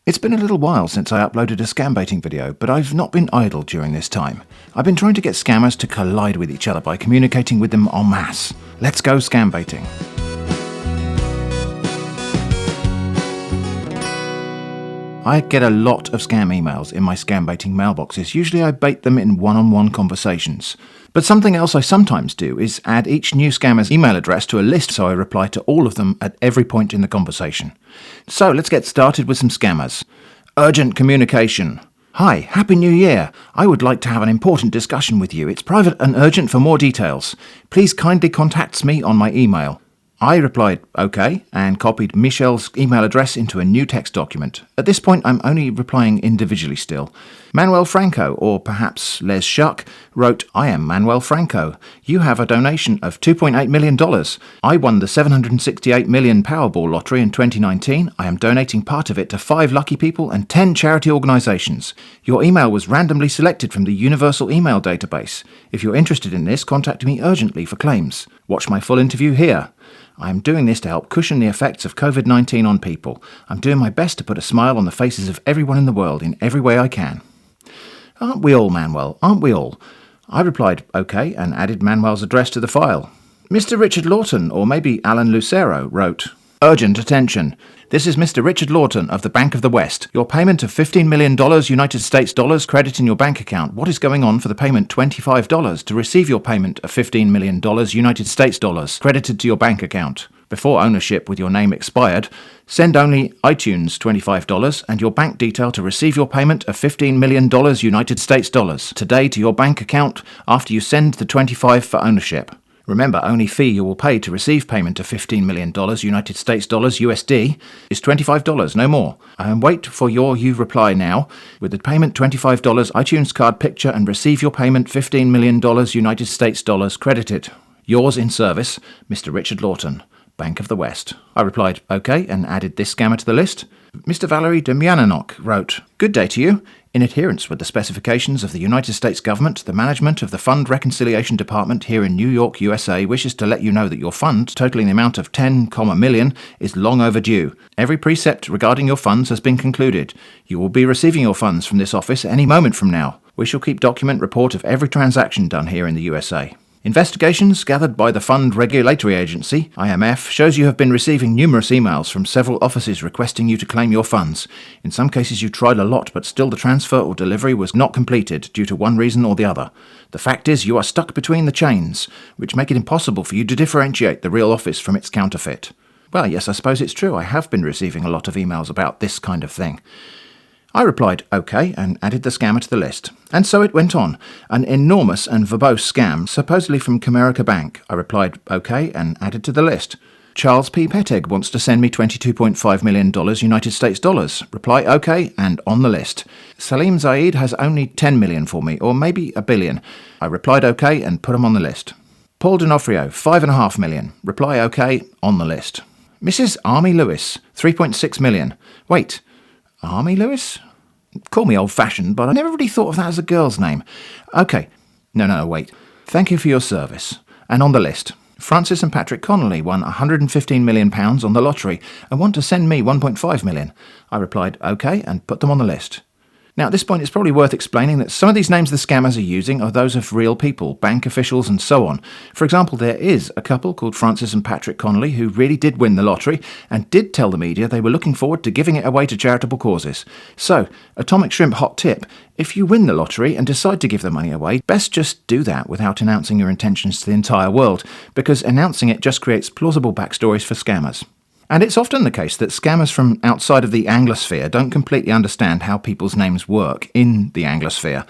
It's been a little while since I uploaded a Scambaiting video, but I've not been idle during this time. I've been trying to get scammers to collide with each other by communicating with them en masse. Let's go Scambaiting. I get a lot of scam emails in my Scambaiting mailboxes. Usually I bait them in one-on-one conversations. But something else I sometimes do is add each new scammer's email address to a list so I reply to all of them at every point in the conversation. So let's get started with some scammers. Urgent communication. Hi, Happy New Year. I would like to have an important discussion with you. It's private and urgent for more details. Please kindly contact me on my email. I replied, OK, and copied Michelle's email address into a new text document. At this point, I'm only replying individually still. Manuel Franco, or perhaps Les Schuck, wrote, I am Manuel Franco. You have a donation of $2.8 million. I won the 768 million Powerball lottery in 2019. I am donating part of it to 5 lucky people and 10 charity organisations. Your email was randomly selected from the Universal Email Database. If you're interested in this, contact me urgently for claims. Watch my full interview here. I am doing this to help cushion the effects of COVID-19 on people. I'm doing my best to put a smile on the faces of everyone in the world in every way I can. Aren't we all, Manuel? Aren't we all? I replied, OK, and added Manuel's address to the file. Mr. Richard Lawton, or maybe Alan Lucero, wrote, Urgent attention. This is Mr. Richard Lawton of the Bank of the West. Your payment of $15 million United States dollars credit in your bank account. What is going on for the payment $25 to receive your payment of $15 million United States dollars credited to your bank account? Before ownership with your name expired, send only iTunes $25 and your bank detail to receive your payment of $15 million United States dollars today to your bank account after you send the $25 for ownership. Remember, only fee you will pay to receive payment of $15 million United States dollars USD is $25, no more. Wait for your you reply now with the payment $25 iTunes card picture and receive your payment $15 million United States dollars credited. Yours in service, Mr. Richard Lawton, Bank of the West. I replied, OK, and added this scammer to the list. Mr. Valery Demyanenok wrote, Good day to you. In adherence with the specifications of the United States government, the management of the Fund Reconciliation Department here in New York, USA, wishes to let you know that your fund, totaling the amount of 10, million, is long overdue. Every precept regarding your funds has been concluded. You will be receiving your funds from this office any moment from now. We shall keep document report of every transaction done here in the USA. Investigations gathered by the Fund Regulatory Agency, IMF, shows you have been receiving numerous emails from several offices requesting you to claim your funds. In some cases you tried a lot, but still the transfer or delivery was not completed due to one reason or the other. The fact is you are stuck between the chains, which make it impossible for you to differentiate the real office from its counterfeit. Well, yes, I suppose it's true. I have been receiving a lot of emails about this kind of thing. I replied, OK, and added the scammer to the list. And so it went on. An enormous and verbose scam, supposedly from Comerica Bank. I replied, OK, and added to the list. Charles P. Pettig wants to send me $22.5 million United States dollars. Reply, OK, and on the list. Salim Zaid has only 10 million for me, or maybe $1 billion. I replied, OK, and put him on the list. Paul D'Onofrio, 5.5 million. Reply, OK, on the list. Mrs. Army Lewis, 3.6 million. Wait. Army Lewis? Call me old-fashioned, but I never really thought of that as a girl's name. OK. No, wait. Thank you for your service. And on the list, Francis and Patrick Connolly won £115 million on the lottery and want to send me 1.5 million. I replied, OK, and put them on the list. Now, at this point, it's probably worth explaining that some of these names the scammers are using are those of real people, bank officials, and so on. For example, there is a couple called Francis and Patrick Connolly who really did win the lottery and did tell the media they were looking forward to giving it away to charitable causes. So, Atomic Shrimp hot tip, if you win the lottery and decide to give the money away, best just do that without announcing your intentions to the entire world, because announcing it just creates plausible backstories for scammers. And it's often the case that scammers from outside of the Anglosphere don't completely understand how people's names work in the Anglosphere.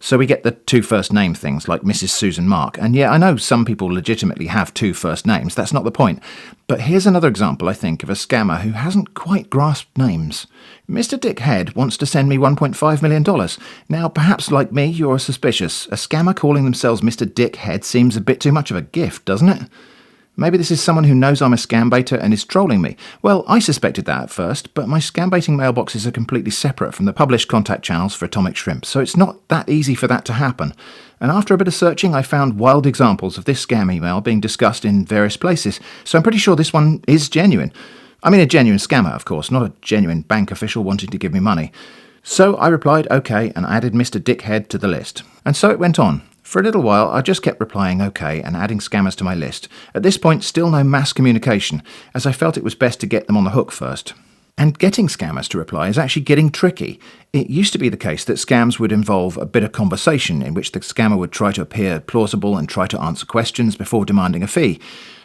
So we get the 2 first name things like Mrs. Susan Mark. And yeah, I know some people legitimately have 2 first names. That's not the point. But here's another example, I think, of a scammer who hasn't quite grasped names. Mr. Dick Head wants to send me $1.5 million. Now, perhaps like me, you're suspicious. A scammer calling themselves Mr. Dick Head seems a bit too much of a gift, doesn't it? Maybe this is someone who knows I'm a scambaiter and is trolling me. Well, I suspected that at first, but my scambaiting mailboxes are completely separate from the published contact channels for Atomic Shrimp, so it's not that easy for that to happen. And after a bit of searching, I found wild examples of this scam email being discussed in various places, so I'm pretty sure this one is genuine. I mean a genuine scammer, of course, not a genuine bank official wanting to give me money. So I replied OK and added Mr. Dickhead to the list. And so it went on. For a little while, I just kept replying OK and adding scammers to my list. At this point, still no mass communication, as I felt it was best to get them on the hook first. And getting scammers to reply is actually getting tricky. It used to be the case that scams would involve a bit of conversation in which the scammer would try to appear plausible and try to answer questions before demanding a fee.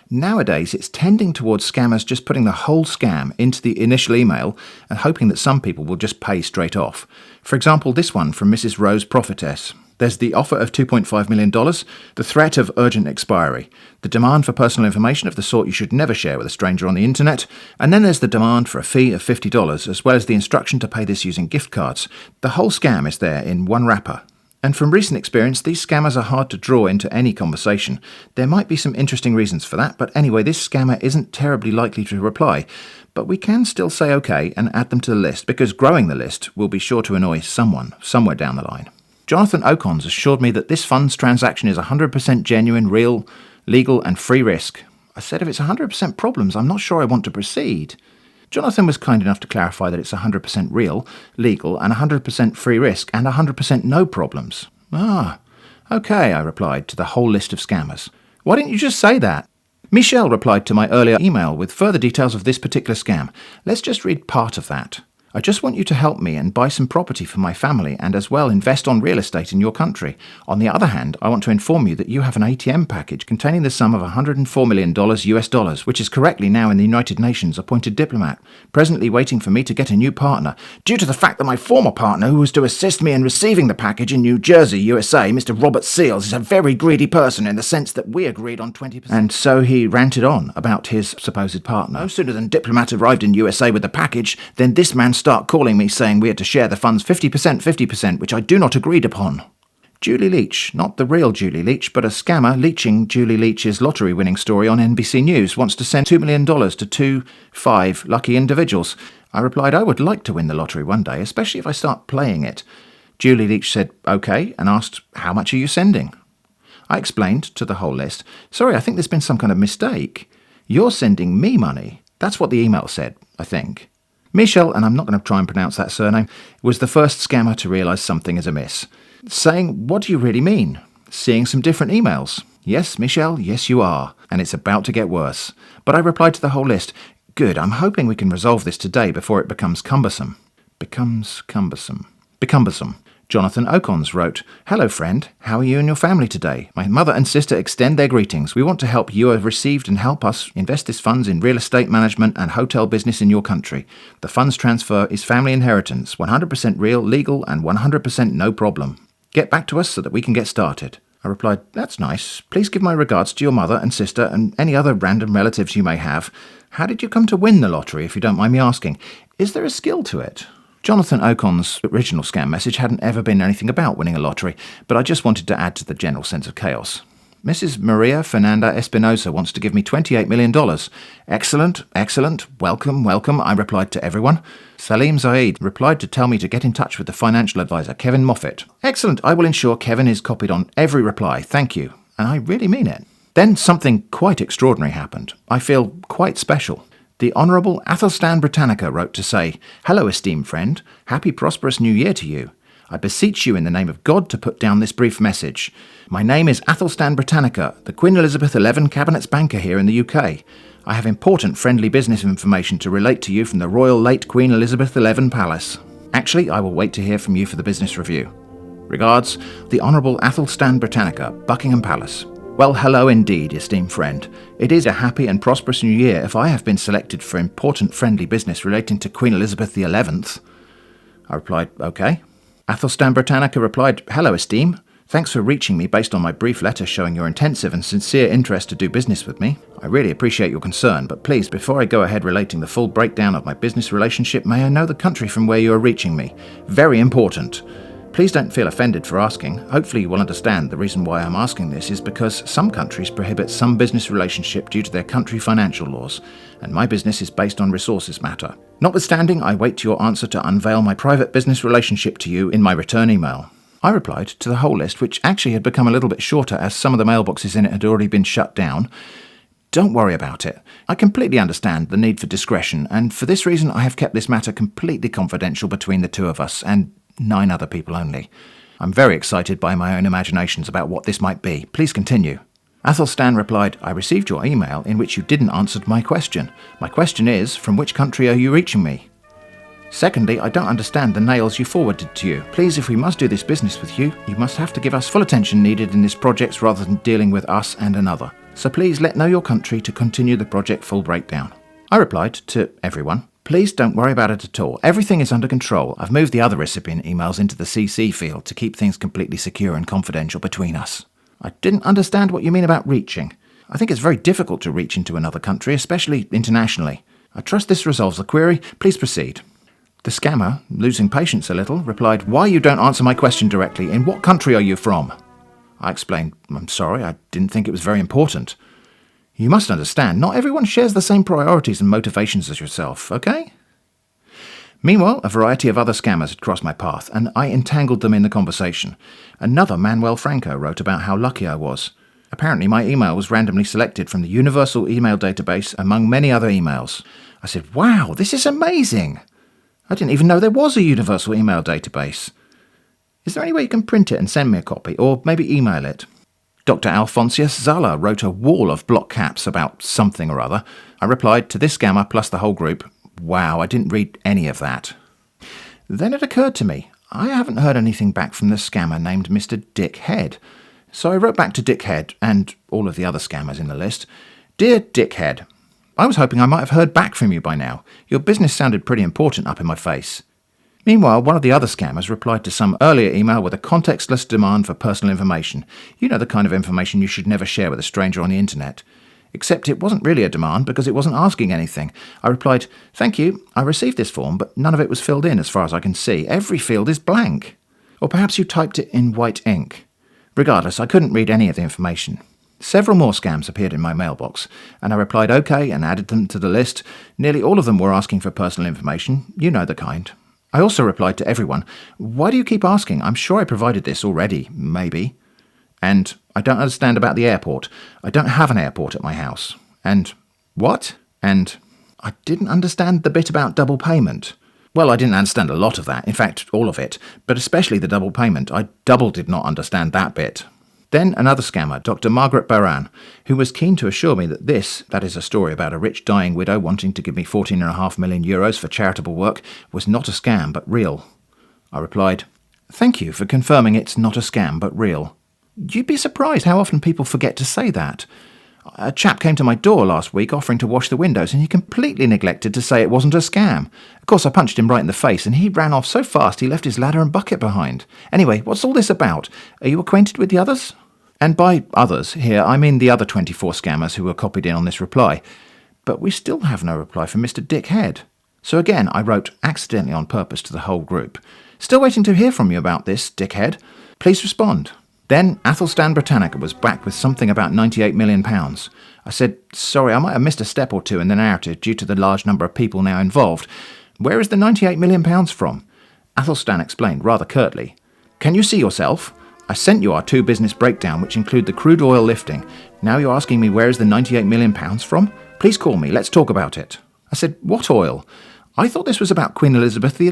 Nowadays, it's tending towards scammers just putting the whole scam into the initial email and hoping that some people will just pay straight off. For example, this one from Mrs. Rose Prophetess. There's the offer of $2.5 million, the threat of urgent expiry, the demand for personal information of the sort you should never share with a stranger on the internet, and then there's the demand for a fee of $50, as well as the instruction to pay this using gift cards. The whole scam is there in one wrapper. And from recent experience, these scammers are hard to draw into any conversation. There might be some interesting reasons for that, but anyway, this scammer isn't terribly likely to reply. But we can still say OK and add them to the list, because growing the list will be sure to annoy someone, somewhere down the line. Jonathan Ocons assured me that this funds transaction is 100% genuine, real, legal and free risk. I said if it's 100% problems, I'm not sure I want to proceed. Jonathan was kind enough to clarify that it's 100% real, legal and 100% free risk and 100% no problems. Ah, OK, I replied to the whole list of scammers. Why didn't you just say that? Michelle replied to my earlier email with further details of this particular scam. Let's just read part of that. I just want you to help me and buy some property for my family and as well invest on real estate in your country. On the other hand, I want to inform you that you have an ATM package containing the sum of $104 million US dollars, which is correctly now in the United Nations appointed diplomat, presently waiting for me to get a new partner, due to the fact that my former partner who was to assist me in receiving the package in New Jersey, USA, Mr. Robert Seals, is a very greedy person in the sense that we agreed on 20%. And so he ranted on about his supposed partner. No sooner than diplomat arrived in USA with the package, then this man start calling me saying we had to share the funds 50%, which I do not agreed upon. Julie Leach, not the real Julie Leach, but a scammer leeching Julie Leach's lottery-winning story on NBC News, wants to send $2 million to 5 lucky individuals. I replied I would like to win the lottery one day, especially if I start playing it. Julie Leach said OK and asked, how much are you sending? I explained to the whole list, sorry, I think there's been some kind of mistake. You're sending me money. That's what the email said, I think. Michelle, and I'm not going to try and pronounce that surname, was the first scammer to realise something is amiss. Saying, what do you really mean? Seeing some different emails. Yes, Michelle, yes you are. And it's about to get worse. But I replied to the whole list. Good, I'm hoping we can resolve this today before it becomes cumbersome. Becomes cumbersome. Jonathan Ocons wrote, hello friend, how are you and your family today? My mother and sister extend their greetings. We want to help you have received and help us invest this funds in real estate management and hotel business in your country. The funds transfer is family inheritance, 100% real, legal and 100% no problem. Get back to us so that we can get started. I replied, that's nice. Please give my regards to your mother and sister and any other random relatives you may have. How did you come to win the lottery, if you don't mind me asking? Is there a skill to it? Jonathan Ocon's original scam message hadn't ever been anything about winning a lottery, but I just wanted to add to the general sense of chaos. Mrs. Maria Fernanda Espinosa wants to give me $28 million. Excellent. Welcome, I replied to everyone. Salim Zaid replied to tell me to get in touch with the financial advisor, Kevin Moffat. Excellent, I will ensure Kevin is copied on every reply, thank you. And I really mean it. Then something quite extraordinary happened. I feel quite special. The Honourable Athelstan Britannica wrote to say, hello, esteemed friend. Happy prosperous new year to you. I beseech you in the name of God to put down this brief message. My name is Athelstan Britannica, the Queen Elizabeth XI Cabinet's banker here in the UK. I have important friendly business information to relate to you from the Royal Late Queen Elizabeth XI Palace. Actually, I will wait to hear from you for the business review. Regards, the Honourable Athelstan Britannica, Buckingham Palace. Well, hello indeed, esteemed friend. It is a happy and prosperous new year if I have been selected for important friendly business relating to Queen Elizabeth XI. I replied, OK. Athelstan Britannica replied, hello, esteem. Thanks for reaching me based on my brief letter showing your intensive and sincere interest to do business with me. I really appreciate your concern, but please, before I go ahead relating the full breakdown of my business relationship, may I know the country from where you are reaching me? Very important. Please don't feel offended for asking. Hopefully you will understand the reason why I'm asking this is because some countries prohibit some business relationship due to their country financial laws, and my business is based on resources matter. Notwithstanding, I wait your answer to unveil my private business relationship to you in my return email. I replied to the whole list, which actually had become a little bit shorter as some of the mailboxes in it had already been shut down. Don't worry about it. I completely understand the need for discretion, and for this reason I have kept this matter completely confidential between the two of us and 9 other people only. I'm very excited by my own imaginations about what this might be. Please continue. Athelstan replied, I received your email in which you didn't answer my question. My question is, from which country are you reaching me? Secondly, I don't understand the nails you forwarded to you. Please, if we must do this business with you, you must have to give us full attention needed in this project rather than dealing with us and another. So please let know your country to continue the project full breakdown. I replied to everyone, please don't worry about it at all. Everything is under control. I've moved the other recipient emails into the CC field to keep things completely secure and confidential between us. I didn't understand what you mean about reaching. I think it's very difficult to reach into another country, especially internationally. I trust this resolves the query. Please proceed. The scammer, losing patience a little, replied, why you don't answer my question directly? In what country are you from? I explained, I'm sorry, I didn't think it was very important. You must understand, not everyone shares the same priorities and motivations as yourself, okay? Meanwhile, a variety of other scammers had crossed my path, and I entangled them in the conversation. Another Manuel Franco wrote about how lucky I was. Apparently my email was randomly selected from the universal email database among many other emails. I said, wow, this is amazing! I didn't even know there was a universal email database. Is there any way you can print it and send me a copy, or maybe email it? Dr. Alphonsius Zala wrote a wall of block caps about something or other. I replied to this scammer plus the whole group, wow, I didn't read any of that. Then it occurred to me, I haven't heard anything back from the scammer named Mr. Dick Head. So I wrote back to Dick Head and all of the other scammers in the list. Dear Dick Head, I was hoping I might have heard back from you by now. Your business sounded pretty important up in my face. Meanwhile, one of the other scammers replied to some earlier email with a contextless demand for personal information. You know, the kind of information you should never share with a stranger on the internet. Except it wasn't really a demand because it wasn't asking anything. I replied, thank you, I received this form, but none of it was filled in as far as I can see. Every field is blank. Or perhaps you typed it in white ink. Regardless, I couldn't read any of the information. Several more scams appeared in my mailbox, and I replied OK and added them to the list. Nearly all of them were asking for personal information. You know the kind. I also replied to everyone, why do you keep asking? I'm sure I provided this already, maybe. And I don't understand about the airport. I don't have an airport at my house. And what? And I didn't understand the bit about double payment. Well, I didn't understand a lot of that, in fact, all of it, but especially the double payment. I double did not understand that bit. Then another scammer, Dr. Margaret Baran, who was keen to assure me that this, that is a story about a rich dying widow wanting to give me 14.5 million euros for charitable work, was not a scam but real. I replied, thank you for confirming it's not a scam but real. You'd be surprised how often people forget to say that. A chap came to my door last week offering to wash the windows and he completely neglected to say it wasn't a scam. Of course, I punched him right in the face and he ran off so fast he left his ladder and bucket behind. Anyway, what's all this about? Are you acquainted with the others? And by others here, I mean the other 24 scammers who were copied in on this reply. But we still have no reply from Mr. Dick Head. So again, I wrote accidentally on purpose to the whole group. Still waiting to hear from you about this, Dick Head. Please respond. Then Athelstan Britannica was back with something about £98 million. I said, sorry, I might have missed a step or two in the narrative due to the large number of people now involved. Where is the £98 million from? Athelstan explained rather curtly. Can you see yourself? I sent you our 2 business breakdown, which include the crude oil lifting. Now you're asking me where is the £98 million from? Please call me, let's talk about it. I said, what oil? I thought this was about Queen Elizabeth XI.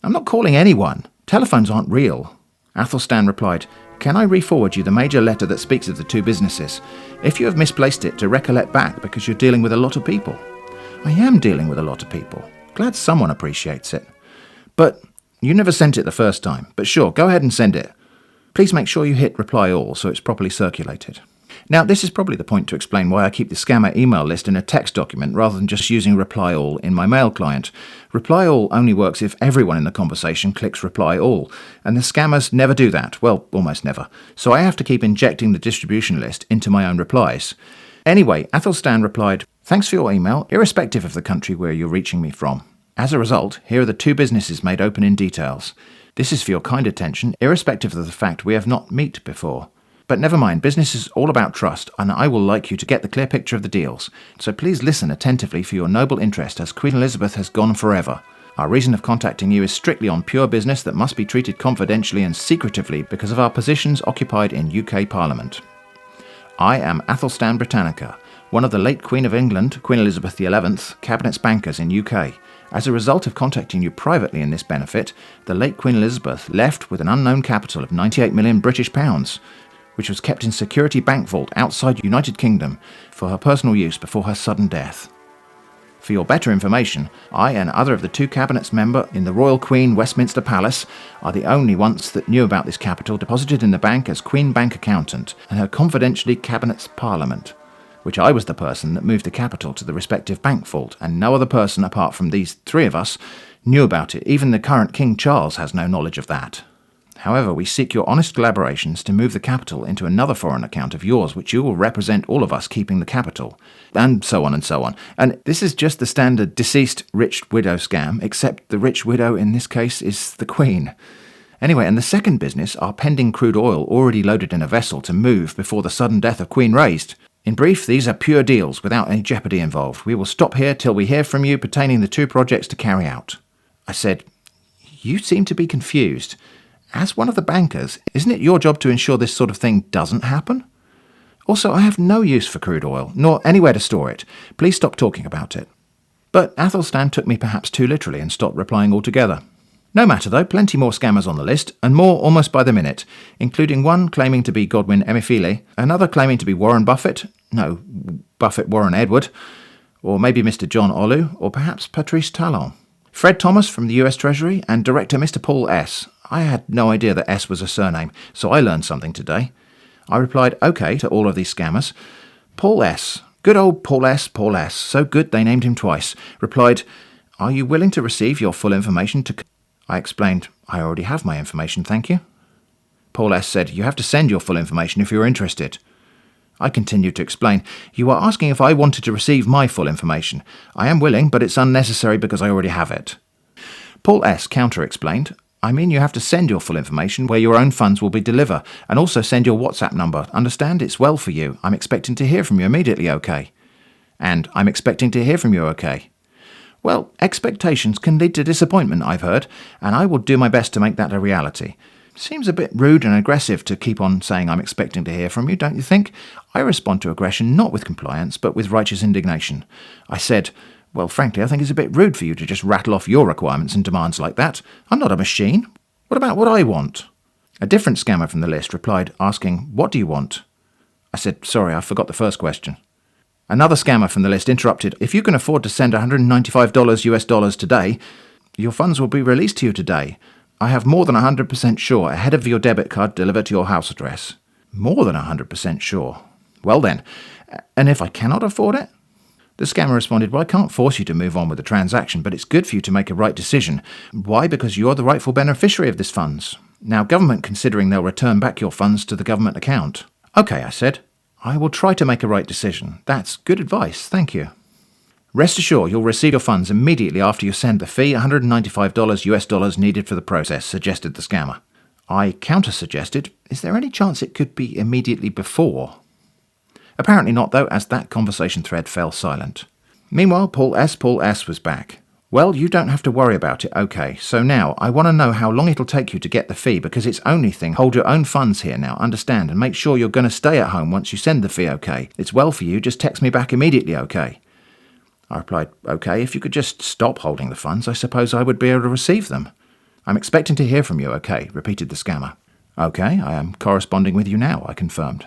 I'm not calling anyone. Telephones aren't real. Athelstan replied, can I re-forward you the major letter that speaks of the 2 businesses? If you have misplaced it, to recollect back because you're dealing with a lot of people. I am dealing with a lot of people. Glad someone appreciates it. But you never sent it the first time. But sure, go ahead and send it. Please make sure you hit reply all so it's properly circulated. Now, this is probably the point to explain why I keep the scammer email list in a text document rather than just using reply all in my mail client. Reply all only works if everyone in the conversation clicks reply all, and the scammers never do that, well, almost never. So I have to keep injecting the distribution list into my own replies. Anyway, Athelstan replied, thanks for your email, irrespective of the country where you're reaching me from. As a result, here are the 2 businesses made open in details. This is for your kind attention, irrespective of the fact we have not met before. But never mind, business is all about trust, and I will like you to get the clear picture of the deals. So please listen attentively for your noble interest as Queen Elizabeth has gone forever. Our reason of contacting you is strictly on pure business that must be treated confidentially and secretively because of our positions occupied in UK Parliament. I am Athelstan Britannica, one of the late Queen of England, Queen Elizabeth XI, Cabinet's bankers in UK. As a result of contacting you privately in this benefit, the late Queen Elizabeth left with an unknown capital of 98 million British pounds, which was kept in security bank vault outside United Kingdom for her personal use before her sudden death. For your better information, I and other of the 2 cabinets member in the Royal Queen Westminster Palace are the only ones that knew about this capital deposited in the bank as Queen Bank Accountant and her confidentially Cabinet's Parliament, which I was the person that moved the capital to the respective bank vault, and no other person apart from these 3 of us knew about it. Even the current King Charles has no knowledge of that. However, we seek your honest collaborations to move the capital into another foreign account of yours, which you will represent all of us keeping the capital, and so on and so on. And this is just the standard deceased rich widow scam, except the rich widow in this case is the Queen. Anyway, and the second business are pending crude oil already loaded in a vessel to move before the sudden death of Queen raised. In brief, these are pure deals without any jeopardy involved. We will stop here till we hear from you pertaining the 2 projects to carry out. I said, you seem to be confused. As one of the bankers, isn't it your job to ensure this sort of thing doesn't happen? Also, I have no use for crude oil, nor anywhere to store it. Please stop talking about it. But Athelstan took me perhaps too literally and stopped replying altogether. No matter though, plenty more scammers on the list, and more almost by the minute, including one claiming to be Godwin Emefiele, another claiming to be Warren Buffett, no, Buffett Warren Edward, or maybe Mr. John Olu, or perhaps Patrice Talon. Fred Thomas from the US Treasury, and Director Mr. Paul S. I had no idea that S was a surname, so I learned something today. I replied OK to all of these scammers. Paul S., good old Paul S., so good they named him twice, replied, are you willing to receive your full information to... I explained, I already have my information, thank you. Paul S. said, you have to send your full information if you're interested. I continued to explain, you are asking if I wanted to receive my full information. I am willing, but it's unnecessary because I already have it. Paul S. counter-explained, I mean you have to send your full information where your own funds will be delivered, and also send your WhatsApp number. Understand? It's well for you. I'm expecting to hear from you immediately, OK? And I'm expecting to hear from you, OK? Well, expectations can lead to disappointment, I've heard, and I will do my best to make that a reality. Seems a bit rude and aggressive to keep on saying I'm expecting to hear from you, don't you think? I respond to aggression not with compliance, but with righteous indignation. I said, well, frankly, I think it's a bit rude for you to just rattle off your requirements and demands like that. I'm not a machine. What about what I want? A different scammer from the list replied, asking, what do you want? I said, sorry, I forgot the first question. Another scammer from the list interrupted, if you can afford to send $195 US today, your funds will be released to you today. I have more than 100% sure ahead of your debit card delivered to your house address. More than 100% sure. Well then, and if I cannot afford it? The scammer responded, well, I can't force you to move on with the transaction, but it's good for you to make a right decision. Why? Because you're the rightful beneficiary of this funds. Now, government considering they'll return back your funds to the government account. OK, I said. I will try to make a right decision. That's good advice, thank you. Rest assured you'll receive your funds immediately after you send the fee, $195 US needed for the process, suggested the scammer. I counter-suggested, is there any chance it could be immediately before? Apparently not, though, as that conversation thread fell silent. Meanwhile, Paul S. was back. Well, you don't have to worry about it, OK. So now, I want to know how long it'll take you to get the fee, because it's only thing. Hold your own funds here now, understand, and make sure you're going to stay at home once you send the fee, OK. It's well for you, just text me back immediately, OK. I replied, OK, if you could just stop holding the funds, I suppose I would be able to receive them. I'm expecting to hear from you, OK, repeated the scammer. OK, I am corresponding with you now, I confirmed.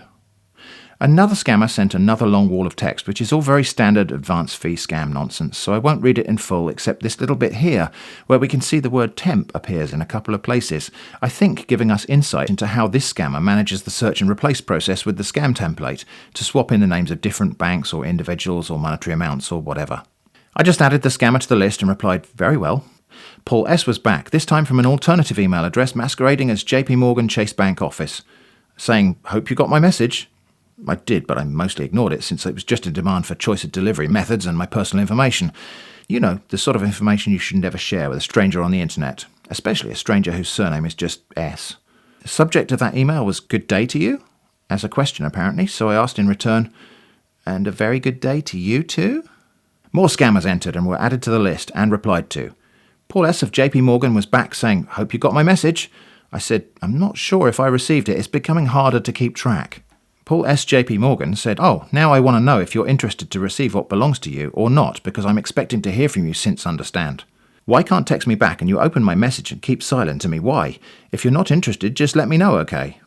Another scammer sent another long wall of text, which is all very standard advance fee scam nonsense, so I won't read it in full except this little bit here, where we can see the word temp appears in a couple of places, I think giving us insight into how this scammer manages the search and replace process with the scam template to swap in the names of different banks or individuals or monetary amounts or whatever. I just added the scammer to the list and replied, very well. Paul S. was back, this time from an alternative email address masquerading as JP Morgan Chase Bank Office, saying, hope you got my message. I did, but I mostly ignored it since it was just a demand for choice of delivery methods and my personal information. You know, the sort of information you should never share with a stranger on the internet, especially a stranger whose surname is just S. The subject of that email was good day to you, as a question apparently, so I asked in return, and a very good day to you too? More scammers entered and were added to the list and replied to. Paul S. of JP Morgan was back saying, hope you got my message. I said, I'm not sure if I received it, it's becoming harder to keep track. Paul S. JP Morgan said, "Oh, now I want to know if you're interested to receive what belongs to you or not, because I'm expecting to hear from you since understand. Why can't text me back and you open my message and keep silent to me? Why? If you're not interested, just let me know, okay?"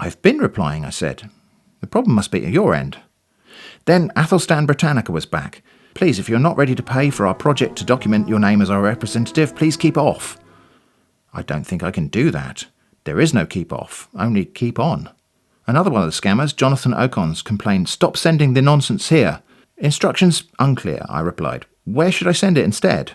"I've been replying," I said. "The problem must be at your end." Then Athelstan Britannica was back. "Please, if you're not ready to pay for our project to document your name as our representative, please keep off." "I don't think I can do that. There is no keep off, only keep on." Another one of the scammers, Jonathan Ocons, complained, "Stop sending the nonsense here." "Instructions unclear," I replied. "Where should I send it instead?"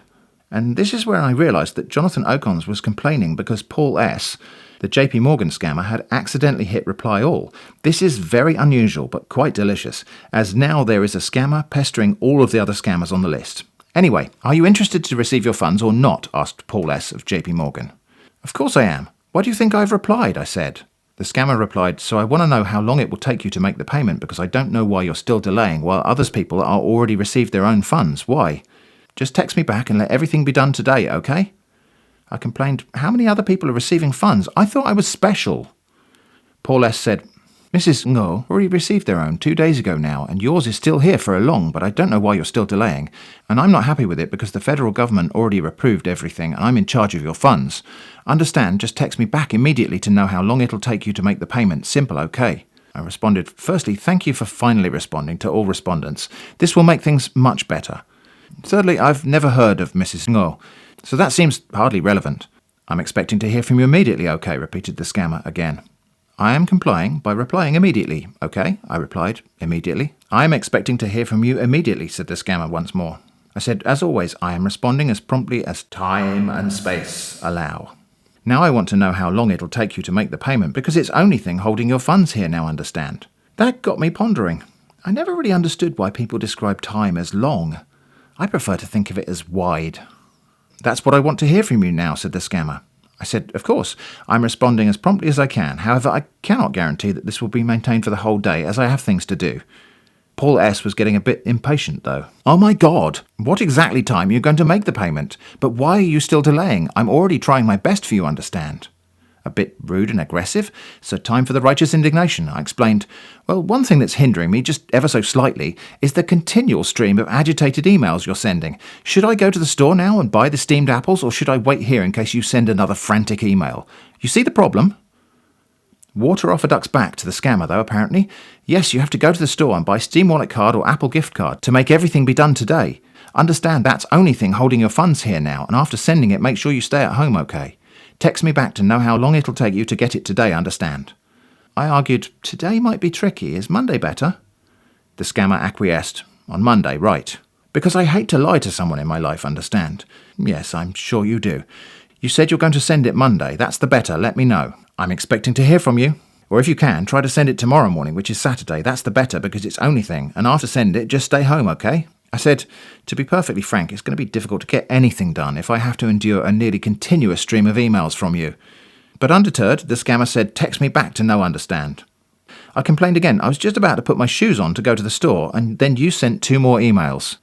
And this is where I realised that Jonathan Ocons was complaining because Paul S., the JP Morgan scammer, had accidentally hit reply all. This is very unusual, but quite delicious, as now there is a scammer pestering all of the other scammers on the list. "Anyway, are you interested to receive your funds or not?" asked Paul S. of JP Morgan. "Of course I am. Why do you think I've replied?" I said. The scammer replied, "So I want to know how long it will take you to make the payment, because I don't know why you're still delaying while others people are already received their own funds. Why? Just text me back and let everything be done today, okay?" I complained, "How many other people are receiving funds? I thought I was special." Paul S. said, "Mrs. Ngo already received their own 2 days ago now, and yours is still here for a long, but I don't know why you're still delaying. And I'm not happy with it because the federal government already approved everything and I'm in charge of your funds. Understand, just text me back immediately to know how long it'll take you to make the payment. Simple, okay?" I responded, "Firstly, thank you for finally responding to all respondents. This will make things much better. Thirdly, I've never heard of Mrs. Ngo, so that seems hardly relevant. I'm expecting to hear from you immediately, okay?" repeated the scammer again. "I am complying by replying immediately, okay?" I replied, immediately. "I am expecting to hear from you immediately," said the scammer once more. I said, "As always, I am responding as promptly as time and space allow. Now I want to know how long it'll take you to make the payment, because it's only thing holding your funds here now, understand?" That got me pondering. I never really understood why people describe time as long. I prefer to think of it as wide. "That's what I want to hear from you now," said the scammer. I said, "Of course, I'm responding as promptly as I can. However, I cannot guarantee that this will be maintained for the whole day, as I have things to do." Paul S. was getting a bit impatient, though. "Oh my God! What exactly time are you going to make the payment? But why are you still delaying? I'm already trying my best for you, understand?" A bit rude and aggressive, so time for the righteous indignation. I explained, "Well, one thing that's hindering me, just ever so slightly, is the continual stream of agitated emails you're sending. Should I go to the store now and buy the steamed apples, or should I wait here in case you send another frantic email? You see the problem?" Water off a duck's back to the scammer, though, apparently. "Yes, you have to go to the store and buy Steam Wallet card or Apple gift card to make everything be done today. Understand, that's only thing holding your funds here now, and after sending it, make sure you stay at home, okay? Text me back to know how long it'll take you to get it today, understand?" I argued, "Today might be tricky. Is Monday better?" The scammer acquiesced. "On Monday, right. Because I hate to lie to someone in my life, understand?" "Yes, I'm sure you do. You said you're going to send it Monday. That's the better. Let me know. I'm expecting to hear from you. Or if you can, try to send it tomorrow morning, which is Saturday. That's the better because it's only thing. And after send it, just stay home, okay?" I said, "To be perfectly frank, it's going to be difficult to get anything done if I have to endure a nearly continuous stream of emails from you." But undeterred, the scammer said, "Text me back to know understand." I complained again. I was just about to put my shoes on to go to the store, and then you sent 2 more emails.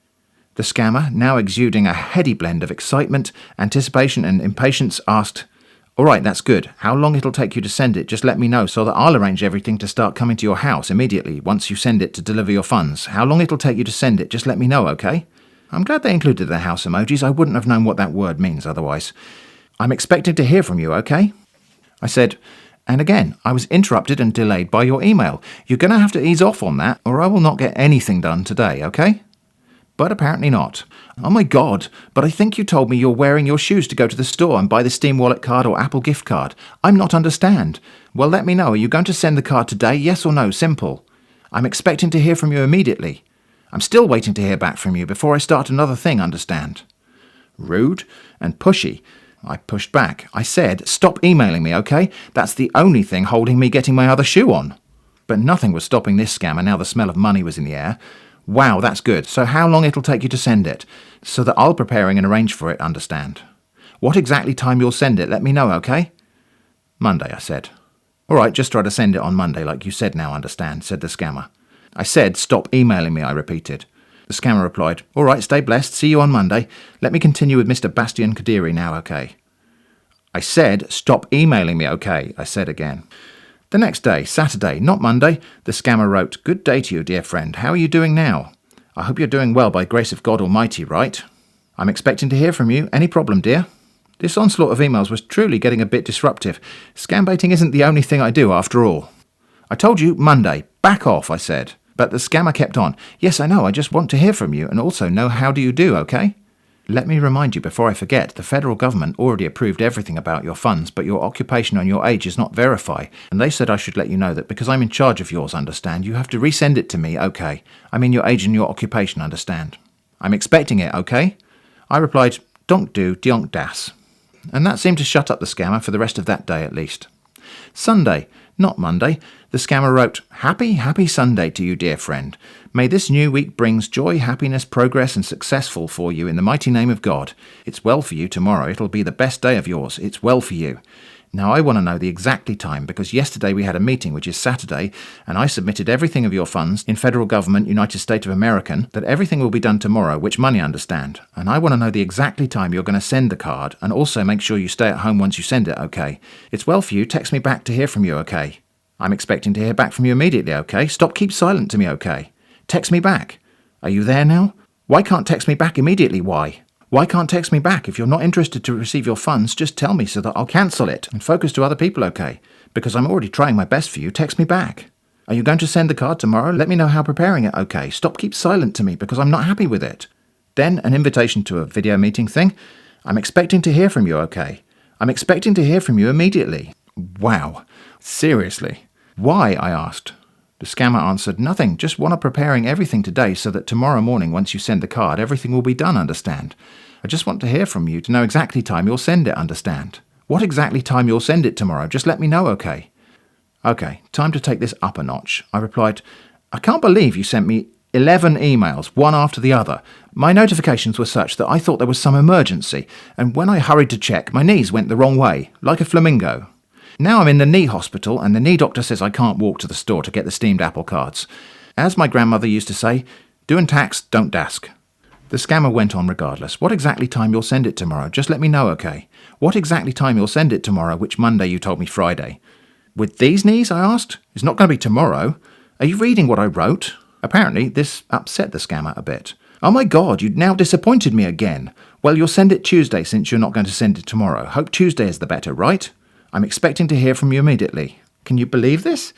The scammer, now exuding a heady blend of excitement, anticipation and impatience, asked, "All right, that's good. How long it'll take you to send it, just let me know so that I'll arrange everything to start coming to your house immediately once you send it to deliver your funds. How long it'll take you to send it, just let me know, okay?" I'm glad they included the house emojis. I wouldn't have known what that word means otherwise. "I'm expecting to hear from you, okay?" I said, and again, I was interrupted and delayed by your email. "You're going to have to ease off on that, or I will not get anything done today, okay?" But apparently not. "Oh my God, but I think you told me you're wearing your shoes to go to the store and buy the Steam Wallet card or Apple gift card. I'm not understand. Well, let me know. Are you going to send the card today? Yes or no? Simple. I'm expecting to hear from you immediately. I'm still waiting to hear back from you before I start another thing, understand?" Rude and pushy. I pushed back. I said, "Stop emailing me, okay? That's the only thing holding me getting my other shoe on." But nothing was stopping this scammer now the smell of money was in the air. "Wow, that's good. So how long it'll take you to send it? So that I'll preparing and arrange for it, understand? What exactly time you'll send it, let me know, okay?" "Monday," I said. "All right, just try to send it on Monday like you said now, understand," said the scammer. I said, "Stop emailing me," I repeated. The scammer replied, "All right, stay blessed. See you on Monday. Let me continue with Mr. Bastian Kadiri now, okay?" I said, "Stop emailing me, okay?" I said again. The next day, Saturday, not Monday, the scammer wrote, "Good day to you, dear friend. How are you doing now? I hope you're doing well by grace of God Almighty, right? I'm expecting to hear from you. Any problem, dear?" This onslaught of emails was truly getting a bit disruptive. Scambaiting isn't the only thing I do, after all. "I told you, Monday. Back off," I said. But the scammer kept on. "Yes, I know. I just want to hear from you and also know how do you do, okay? Let me remind you before I forget, the federal government already approved everything about your funds, but your occupation and your age is not verified. And they said I should let you know that because I'm in charge of yours, understand, you have to resend it to me, okay? I mean your age and your occupation, understand? I'm expecting it, okay?" I replied, "Donk do, dionk das." And that seemed to shut up the scammer for the rest of that day at least. Sunday, not Monday, the scammer wrote, Happy Sunday to you, dear friend. May this new week brings joy, happiness, progress and successful for you in the mighty name of God. It's well for you tomorrow. It'll be the best day of yours. It's well for you. Now I want to know the exactly time because yesterday we had a meeting, which is Saturday, and I submitted everything of your funds in federal government, United States of American, that everything will be done tomorrow, which money understand. And I want to know the exactly time you're going to send the card and also make sure you stay at home once you send it, okay? It's well for you. Text me back to hear from you, okay? I'm expecting to hear back from you immediately, okay? Stop, keep silent to me, okay? Text me back. Are you there now? Why can't text me back immediately? Why? Why can't text me back? If you're not interested to receive your funds, just tell me so that I'll cancel it and focus to other people, okay? Because I'm already trying my best for you. Text me back. Are you going to send the card tomorrow? Let me know how preparing it, okay? Stop, keep silent to me because I'm not happy with it. Then an invitation to a video meeting thing. I'm expecting to hear from you, okay? I'm expecting to hear from you immediately. Wow. Seriously. Why? I asked. The scammer answered, "Nothing, just want to preparing everything today so that tomorrow morning once you send the card, everything will be done, understand? I just want to hear from you to know exactly time you'll send it, understand? What exactly time you'll send it tomorrow, just let me know, okay?" "Okay, time to take this up a notch." I replied, "I can't believe you sent me 11 emails, one after the other. My notifications were such that I thought there was some emergency, and when I hurried to check, my knees went the wrong way, like a flamingo. Now I'm in the knee hospital and the knee doctor says I can't walk to the store to get the steamed apple cards. As my grandmother used to say, doing tax, don't dask." The scammer went on regardless. "What exactly time you'll send it tomorrow? Just let me know, okay? What exactly time you'll send it tomorrow, which Monday you told me Friday?" "With these knees?" I asked. "It's not going to be tomorrow. Are you reading what I wrote?" Apparently this upset the scammer a bit. "Oh my God, you've now disappointed me again. Well, you'll send it Tuesday since you're not going to send it tomorrow. Hope Tuesday is the better, right? I'm expecting to hear from you immediately." Can you believe this?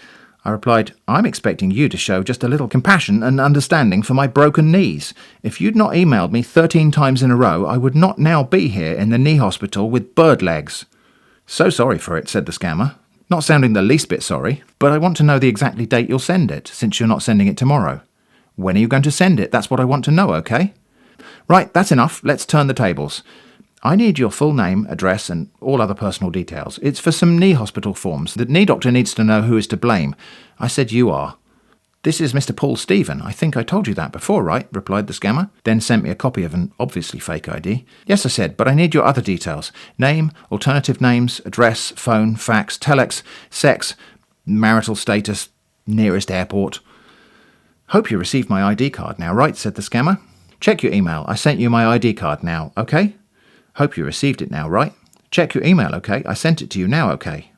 I replied, "I'm expecting you to show just a little compassion and understanding for my broken knees. If you'd not emailed me 13 times in a row, I would not now be here in the knee hospital with bird legs." "So sorry for it," said the scammer. "Not sounding the least bit sorry, but I want to know the exactly date you'll send it, since you're not sending it tomorrow. When are you going to send it? That's what I want to know, okay?" "Right, that's enough. Let's turn the tables. I need your full name, address, and all other personal details. It's for some knee hospital forms. The knee doctor needs to know who is to blame." I said, "You are." "This is Mr. Paul Stephen. I think I told you that before, right?" replied the scammer, then sent me a copy of an obviously fake ID. "Yes," I said, "but I need your other details. Name, alternative names, address, phone, fax, telex, sex, marital status, nearest airport." "Hope you received my ID card now, right?" said the scammer. "Check your email. I sent you my ID card now, okay?" "Hope you received it now, right? Check your email, okay? I sent it to you now, okay?"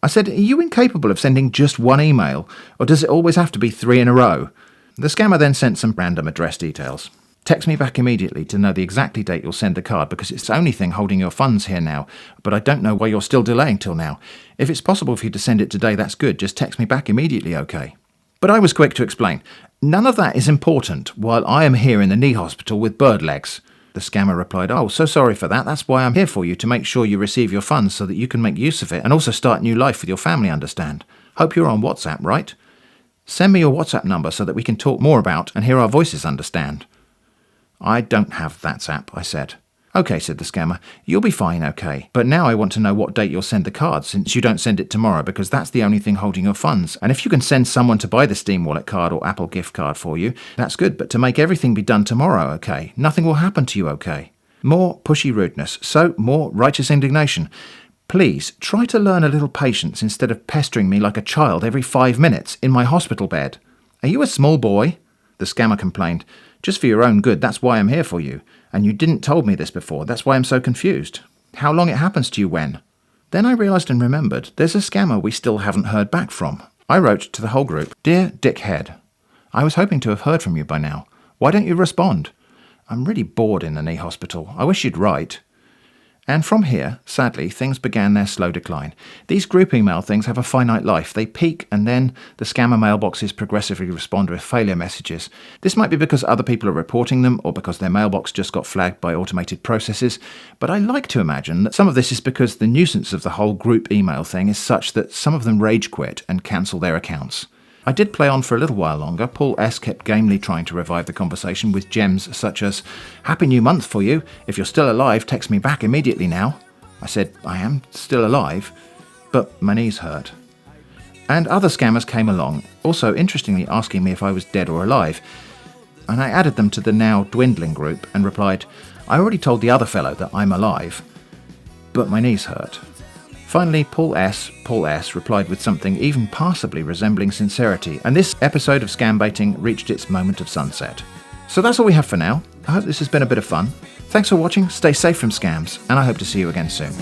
I said, "Are you incapable of sending just one email, or does it always have to be 3 in a row?" The scammer then sent some random address details. "Text me back immediately to know the exact date you'll send the card because it's the only thing holding your funds here now, but I don't know why you're still delaying till now. If it's possible for you to send it today, that's good. Just text me back immediately, okay?" But I was quick to explain, "None of that is important while I am here in the knee hospital with bird legs." The scammer replied, "Oh, so sorry for that. That's why I'm here for you, to make sure you receive your funds so that you can make use of it and also start new life with your family, understand? Hope you're on WhatsApp, right? Send me your WhatsApp number so that we can talk more about and hear our voices, understand?" "I don't have that app," I said. "Okay," said the scammer, "you'll be fine, okay. But now I want to know what date you'll send the card, since you don't send it tomorrow, because that's the only thing holding your funds. And if you can send someone to buy the Steam Wallet card or Apple gift card for you, that's good, but to make everything be done tomorrow, okay? Nothing will happen to you, okay?" More pushy rudeness, so more righteous indignation. "Please, try to learn a little patience instead of pestering me like a child every 5 minutes in my hospital bed. Are you a small boy?" The scammer complained. "Just for your own good, that's why I'm here for you. And you didn't told me this before, that's why I'm so confused. How long it happens to you when?" Then I realised and remembered there's a scammer we still haven't heard back from. I wrote to the whole group, "Dear Dickhead, I was hoping to have heard from you by now. Why don't you respond? I'm really bored in the knee hospital. I wish you'd write." And from here, sadly, things began their slow decline. These group email things have a finite life. They peak and then the scammer mailboxes progressively respond with failure messages. This might be because other people are reporting them or because their mailbox just got flagged by automated processes, but I like to imagine that some of this is because the nuisance of the whole group email thing is such that some of them rage quit and cancel their accounts. I did play on for a little while longer. Paul S. kept gamely trying to revive the conversation with gems such as, "Happy New Month for you. If you're still alive, text me back immediately now." I said, "I am still alive," but my knees hurt. And other scammers came along, also interestingly asking me if I was dead or alive. And I added them to the now dwindling group and replied, "I already told the other fellow that I'm alive, but my knees hurt." Finally, Paul S. replied with something even passably resembling sincerity, and this episode of Scambaiting reached its moment of sunset. So that's all we have for now. I hope this has been a bit of fun. Thanks for watching, stay safe from scams, and I hope to see you again soon.